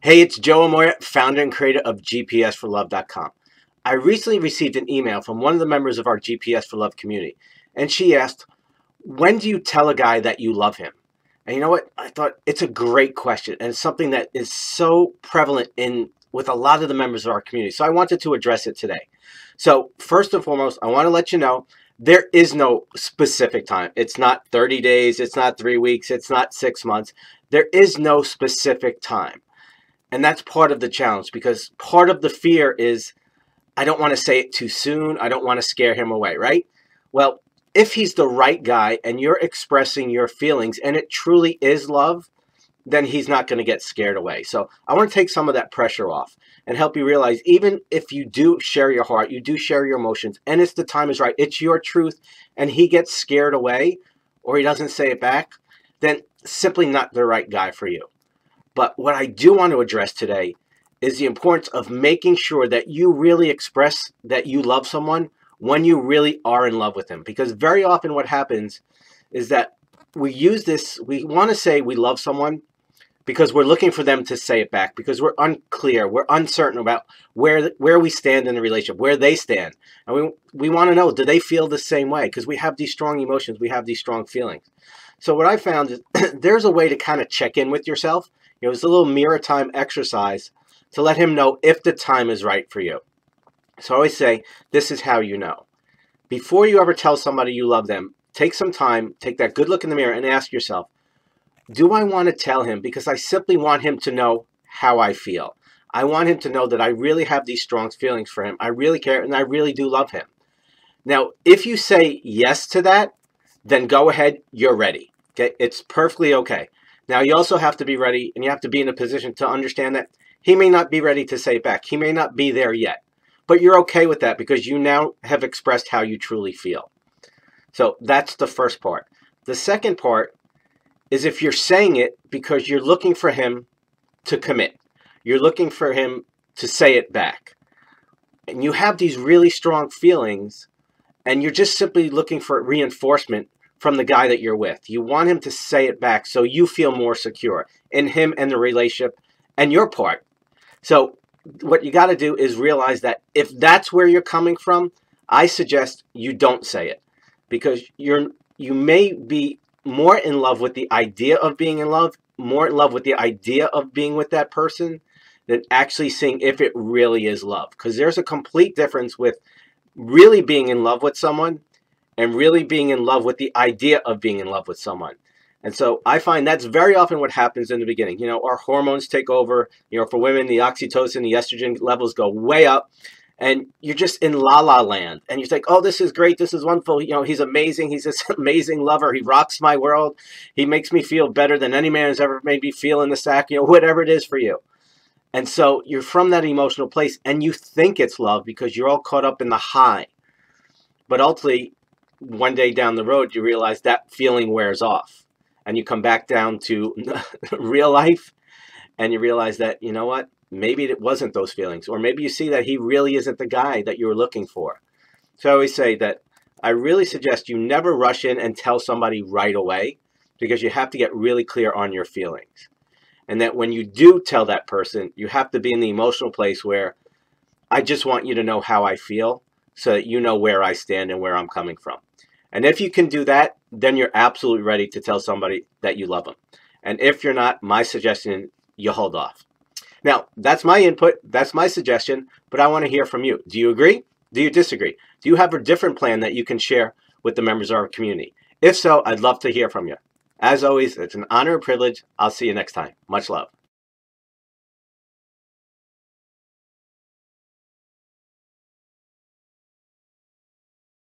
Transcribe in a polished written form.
Hey, it's Joe Amoia, founder and creator of GPSforlove.com. I recently received an email from one of the members of our GPS for Love community, and she asked, when do you tell a guy that you love him? And you know what? I thought it's a great question, and it's something that is so prevalent with a lot of the members of our community. So I wanted to address it today. So first and foremost, I want to let you know there is no specific time. It's not 30 days, it's not 3 weeks, it's not 6 months. There is no specific time. And that's part of the challenge, because part of the fear is, I don't want to say it too soon. I don't want to scare him away, right? Well, if he's the right guy and you're expressing your feelings and it truly is love, then he's not going to get scared away. So I want to take some of that pressure off and help you realize, even if you do share your heart, you do share your emotions, and it's the time is right, it's your truth, and he gets scared away or he doesn't say it back, then simply not the right guy for you. But what I do want to address today is the importance of making sure that you really express that you love someone when you really are in love with them. Because very often what happens is that we want to say we love someone because we're looking for them to say it back, because we're unclear, we're uncertain about where we stand in the relationship, where they stand. And we want to know, do they feel the same way? Because we have these strong emotions, we have these strong feelings. So what I found is there's a way to kind of check in with yourself. It's a little mirror time exercise to let him know if the time is right for you. So I always say, this is how you know. Before you ever tell somebody you love them, take some time, take that good look in the mirror and ask yourself, do I want to tell him because I simply want him to know how I feel? I want him to know that I really have these strong feelings for him. I really care and I really do love him. Now, if you say yes to that, then go ahead, you're ready. Okay? It's perfectly okay. Now, you also have to be ready, and you have to be in a position to understand that he may not be ready to say it back. He may not be there yet. But you're okay with that because you now have expressed how you truly feel. So that's the first part. The second part is if you're saying it because you're looking for him to commit. You're looking for him to say it back. And you have these really strong feelings, and you're just simply looking for reinforcement from the guy that you're with. You want him to say it back so you feel more secure in him and the relationship and your part. So what you got to do is realize that if that's where you're coming from, I suggest you don't say it, because you may be more in love with the idea of being in love, more in love with the idea of being with that person than actually seeing if it really is love. Because there's a complete difference with really being in love with someone and really being in love with the idea of being in love with someone. And so I find that's very often what happens in the beginning. Our hormones take over. For women, the oxytocin, the estrogen levels go way up, and you're just in la-la land. And you think, oh, this is great. This is wonderful. He's amazing. He's this amazing lover. He rocks my world. He makes me feel better than any man has ever made me feel in the sack, whatever it is for you. And so you're from that emotional place, and you think it's love because you're all caught up in the high. But ultimately, one day down the road, you realize that feeling wears off, and you come back down to real life, and you realize that, you know what, maybe it wasn't those feelings, or maybe you see that he really isn't the guy that you were looking for. So I always say that I really suggest you never rush in and tell somebody right away, because you have to get really clear on your feelings. And that when you do tell that person, you have to be in the emotional place where I just want you to know how I feel so that you know where I stand and where I'm coming from. And if you can do that, then you're absolutely ready to tell somebody that you love them. And if you're not, my suggestion, you hold off. Now, that's my input. That's my suggestion. But I want to hear from you. Do you agree? Do you disagree? Do you have a different plan that you can share with the members of our community? If so, I'd love to hear from you. As always, it's an honor and privilege. I'll see you next time. Much love.